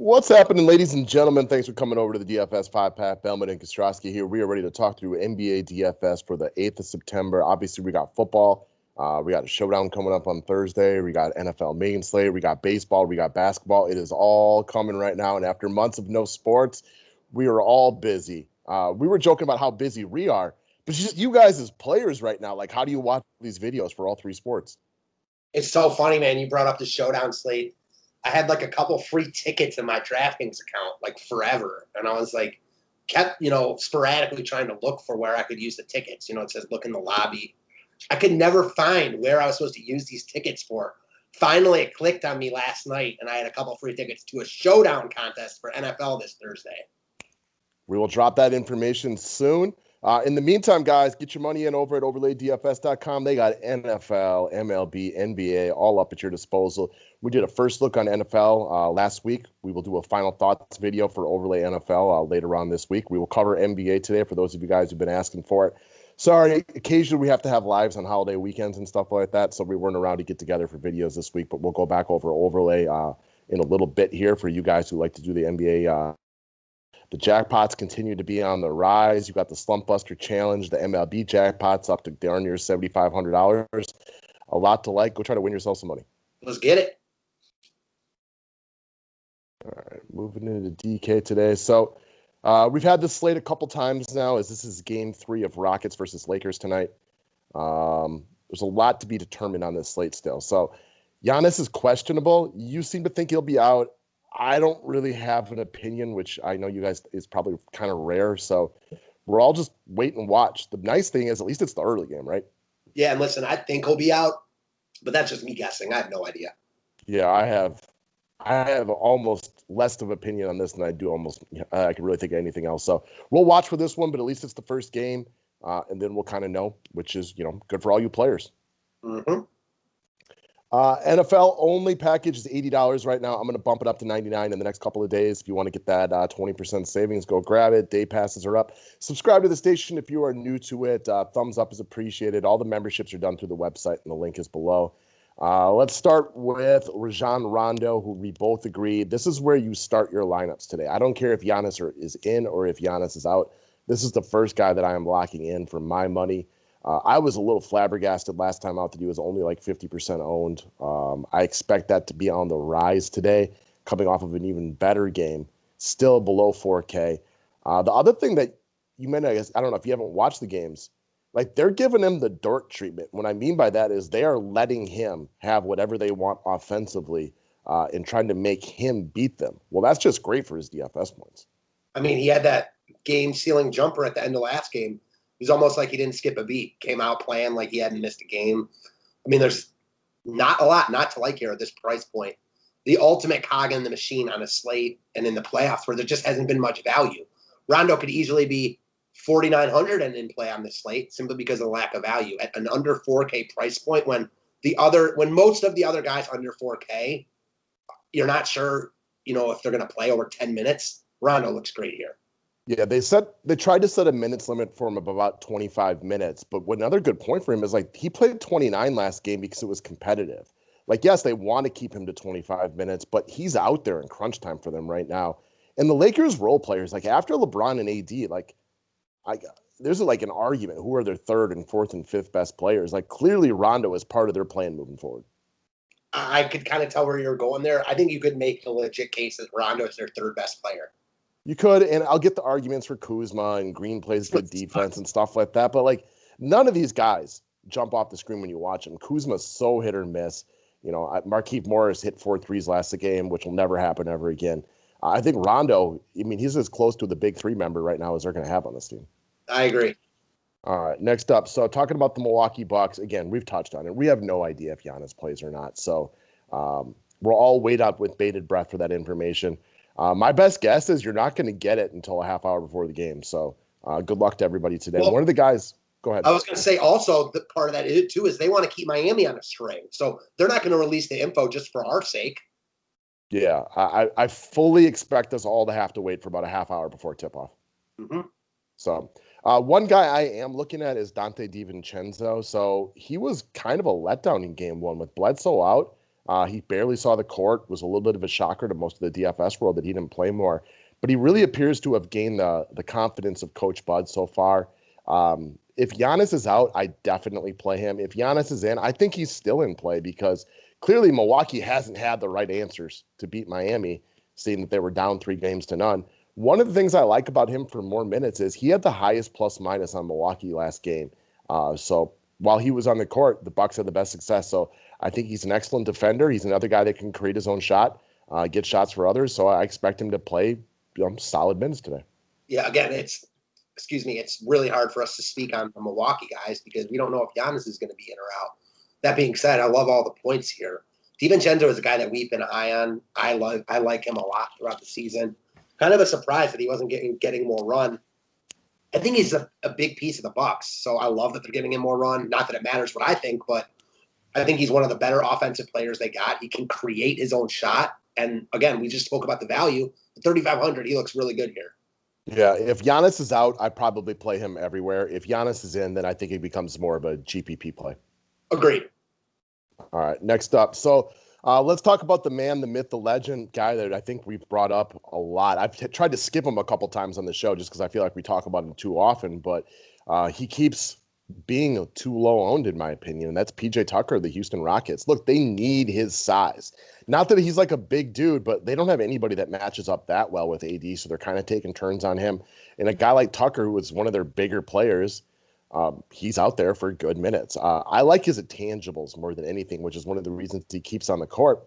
What's happening, ladies and gentlemen? Thanks for coming over to the DFS 5-Pack. Bellman and Kostrowski here. We are ready to talk through NBA DFS for the 8th of September. Obviously, we got football. We got a showdown coming up on Thursday. We got NFL main slate. We got baseball. We got basketball. It is all coming right now. And after months of no sports, we are all busy. We were joking about how busy we are. But just you guys as players right now, like, how do you watch these videos for all three sports? It's so funny, man. You brought up the showdown slate. I had like a couple free tickets in my Draftkings account, like forever. And I was like, kept, sporadically trying to look for where I could use the tickets. It says look in the lobby. I could never find where I was supposed to use these tickets for. Finally, it clicked on me last night, and I had a couple free tickets to a showdown contest for NFL this Thursday. We will drop that information soon. In the meantime, guys, get your money in over at overlaydfs.com. They got NFL, MLB, NBA all up at your disposal. We did a first look on NFL last week. We will do a final thoughts video for Overlay NFL later on this week. We will cover NBA today for those of you guys who've been asking for it. Sorry, occasionally we have to have lives on holiday weekends and stuff like that, so we weren't around to get together for videos this week, but we'll go back over Overlay in a little bit here for you guys who like to do the NBA. The jackpots continue to be on the rise. You got the Slump Buster Challenge, the MLB jackpots up to darn near $7,500. A lot to like. Go try to win yourself some money. Let's get it. All right, moving into DK today. So we've had this slate a couple times now, as this is game 3 of Rockets versus Lakers tonight. There's a lot to be determined on this slate still. So Giannis is questionable. You seem to think he'll be out. I don't really have an opinion, which I know you guys is probably kind of rare. So we're all just wait and watch. The nice thing is at least it's the early game, right? Yeah, and listen, I think he'll be out, but that's just me guessing. I have no idea. Yeah, I have almost less of an opinion on this than I do I can really think of anything else. So we'll watch for this one, but at least it's the first game, and then we'll kind of know, which is, good for all you players. Mm-hmm. NFL only package is $80 right now. I'm going to bump it up to $99 in the next couple of days. If you want to get that 20% savings, go grab it. Day passes are up. Subscribe to the station if you are new to it. Thumbs up is appreciated. All the memberships are done through the website, and the link is below. Let's start with Rajon Rondo, who we both agreed. This is where you start your lineups today. I don't care if Giannis is in or if Giannis is out. This is the first guy that I am locking in for my money. I was a little flabbergasted last time out that he was only like 50% owned. I expect that to be on the rise today, coming off of an even better game, still below 4K. The other thing that you may not, I don't know if you haven't watched the games, like they're giving him the Dort treatment. What I mean by that is they are letting him have whatever they want offensively and trying to make him beat them. Well, that's just great for his DFS points. I mean, he had that game-sealing jumper at the end of last game. It was almost like he didn't skip a beat. Came out playing like he hadn't missed a game. I mean, there's not a lot not to like here at this price point. The ultimate cog in the machine on a slate and in the playoffs where there just hasn't been much value. Rondo could easily be 4,900 and in play on this slate simply because of the lack of value at an under 4K price point when most of the other guys under 4K, you're not sure, if they're going to play over 10 minutes. Rondo looks great here. Yeah, they tried to set a minutes limit for him of about 25 minutes. But another good point for him is like he played 29 last game because it was competitive. Like, yes, they want to keep him to 25 minutes, but he's out there in crunch time for them right now. And the Lakers role players, like after LeBron and AD, there's like an argument who are their third and fourth and fifth best players. Like clearly Rondo is part of their plan moving forward. I could kind of tell where you're going there. I think you could make a legit case that Rondo is their third best player. You could, and I'll get the arguments for Kuzma and Green plays good defense and stuff like that. But like none of these guys jump off the screen when you watch them. Kuzma's so hit or miss. Markieff Morris hit 4 threes last game, which will never happen ever again. I think Rondo, he's as close to the big 3 member right now as they're going to have on this team. I agree. All right, next up. So talking about the Milwaukee Bucks, again, we've touched on it. We have no idea if Giannis plays or not. So we'll all wait up with bated breath for that information. My best guess is you're not going to get it until a half hour before the game. So good luck to everybody today. Well, one of the guys, go ahead. I was going to say also the part of that too is they want to keep Miami on a string. So they're not going to release the info just for our sake. Yeah, I fully expect us all to have to wait for about a half hour before tip-off. Mm-hmm. So one guy I am looking at is Dante DiVincenzo. So he was kind of a letdown in game 1 with Bledsoe out. He barely saw the court. Was a little bit of a shocker to most of the DFS world that he didn't play more. But he really appears to have gained the confidence of Coach Bud so far. If Giannis is out, I definitely play him. If Giannis is in, I think he's still in play because clearly Milwaukee hasn't had the right answers to beat Miami, seeing that they were down 3-0. One of the things I like about him for more minutes is he had the highest plus minus on Milwaukee last game. So while he was on the court, the Bucks had the best success. So I think he's an excellent defender. He's another guy that can create his own shot, get shots for others. So I expect him to play solid minutes today. Yeah, again, it's really hard for us to speak on the Milwaukee guys because we don't know if Giannis is going to be in or out. That being said, I love all the points here. DiVincenzo is a guy that we've been high on. I like him a lot throughout the season. Kind of a surprise that he wasn't getting more run. I think he's a big piece of the Bucks, so I love that they're giving him more run. Not that it matters what I think, but I think he's one of the better offensive players they got. He can create his own shot. And again, we just spoke about the value. At 3,500, he looks really good here. Yeah, if Giannis is out, I probably play him everywhere. If Giannis is in, then I think he becomes more of a GPP play. Agreed. All right, next up. So let's talk about the man, the myth, the legend guy that I think we've brought up a lot. I've tried to skip him a couple times on the show just because I feel like we talk about him too often, but he keeps being too low owned, in my opinion, and that's PJ Tucker, the Houston Rockets. Look, they need his size. Not that he's like a big dude, but they don't have anybody that matches up that well with AD, so they're kind of taking turns on him. And a guy like Tucker, who was one of their bigger players, he's out there for good minutes. I like his intangibles more than anything, which is one of the reasons he keeps on the court.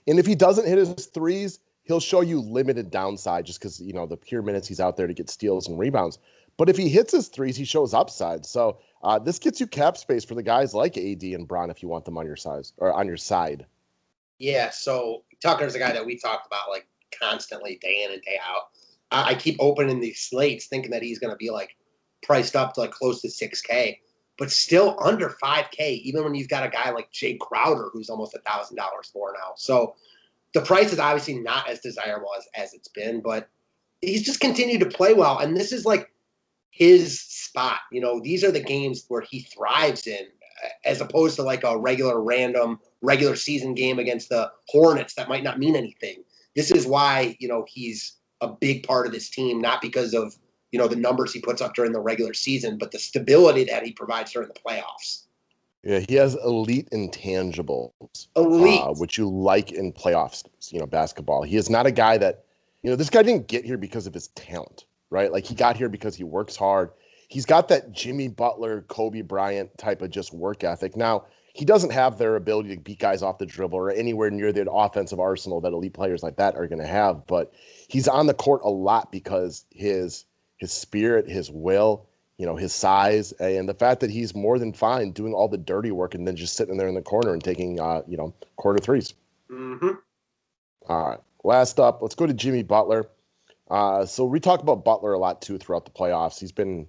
And if he doesn't hit his threes, he'll show you limited downside just because, the pure minutes he's out there to get steals and rebounds. But if he hits his threes, he shows upside. So this gets you cap space for the guys like AD and Bron if you want them on your size or on your side. Yeah, so Tucker's a guy that we talked about like constantly, day in and day out. I keep opening these slates thinking that he's going to be like priced up to like close to 6K, but still under 5K, even when you've got a guy like Jay Crowder who's almost $1,000 more now. So the price is obviously not as desirable as it's been, but he's just continued to play well. And this is like his spot. These are the games where he thrives in, as opposed to like a regular season game against the Hornets that might not mean anything. This is why, he's a big part of this team, not because of, the numbers he puts up during the regular season, but the stability that he provides during the playoffs. Yeah, he has elite intangibles, which you like in playoffs, basketball. He is not a guy that, this guy didn't get here because of his talent, right? Like he got here because he works hard. He's got that Jimmy Butler, Kobe Bryant type of just work ethic. Now, he doesn't have their ability to beat guys off the dribble or anywhere near the offensive arsenal that elite players like that are going to have, but he's on the court a lot because his spirit, his will, his size, and the fact that he's more than fine doing all the dirty work and then just sitting there in the corner and taking, quarter threes. Mm-hmm. All right. Last up, let's go to Jimmy Butler. So we talk about Butler a lot too throughout the playoffs. He's been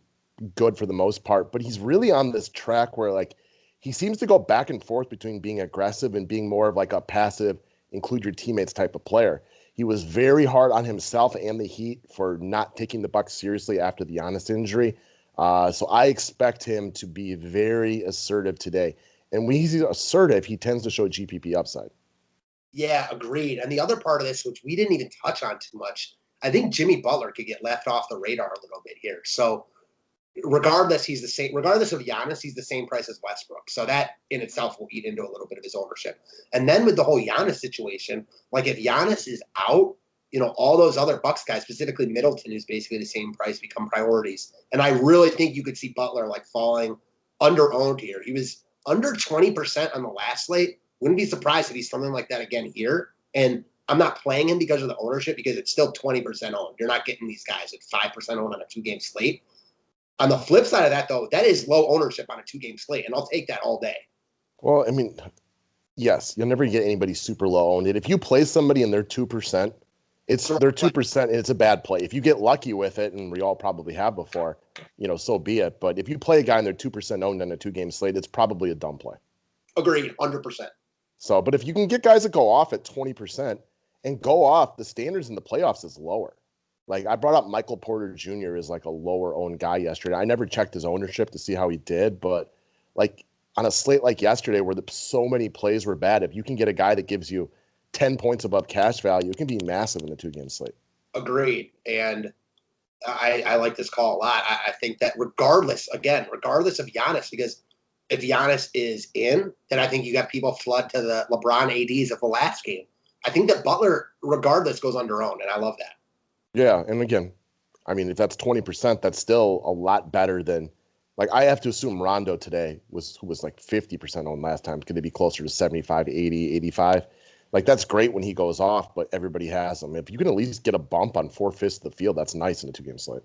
good for the most part, but he's really on this track where like he seems to go back and forth between being aggressive and being more of like a passive, include your teammates type of player. He was very hard on himself and the Heat for not taking the Bucks seriously after the Giannis injury. So I expect him to be very assertive today. And when he's assertive, he tends to show GPP upside. Yeah, agreed. And the other part of this, which we didn't even touch on too much, I think Jimmy Butler could get left off the radar a little bit here. So regardless of Giannis, he's the same price as Westbrook. So that in itself will eat into a little bit of his ownership. And then with the whole Giannis situation, like if Giannis is out, all those other Bucks guys, specifically Middleton, who's basically the same price, become priorities. And I really think you could see Butler like falling under-owned here. He was under 20% on the last slate. Wouldn't be surprised if he's something like that again here. And I'm not playing him because of the ownership, because it's still 20% owned. You're not getting these guys at 5% owned on a 2-game slate. On the flip side of that, though, that is low ownership on a 2-game slate, and I'll take that all day. Well, I mean, yes, you'll never get anybody super low owned. And if you play somebody and they're 2%, they're 2% and it's a bad play. If you get lucky with it, and we all probably have before, so be it. But if you play a guy and they're 2% owned on a 2-game slate, it's probably a dumb play. Agreed, 100%. So, but if you can get guys that go off at 20% and go off, the standards in the playoffs is lower. Like I brought up Michael Porter Jr. as like a lower owned guy yesterday. I never checked his ownership to see how he did, but like on a slate like yesterday where so many plays were bad, if you can get a guy that gives you 10 points above cash value, it can be massive in a 2-game slate. Agreed. And I like this call a lot. I think that regardless of Giannis, because if Giannis is in, then I think you got people flood to the LeBron ADs of the last game. I think that Butler, regardless, goes under-owned, and I love that. Yeah, and again, I mean, if that's 20%, that's still a lot better than, like, I have to assume Rondo today who was like 50% owned last time. Could it be closer to 75, 80, 85? Like, that's great when he goes off, but everybody has him. If you can at least get a bump on 4/5 of the field, that's nice in a 2-game slate.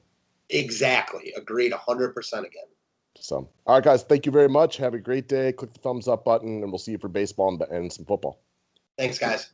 Exactly. Agreed 100% again. So, all right, guys, thank you very much. Have a great day. Click the thumbs up button, and we'll see you for baseball and some football. Thanks, guys.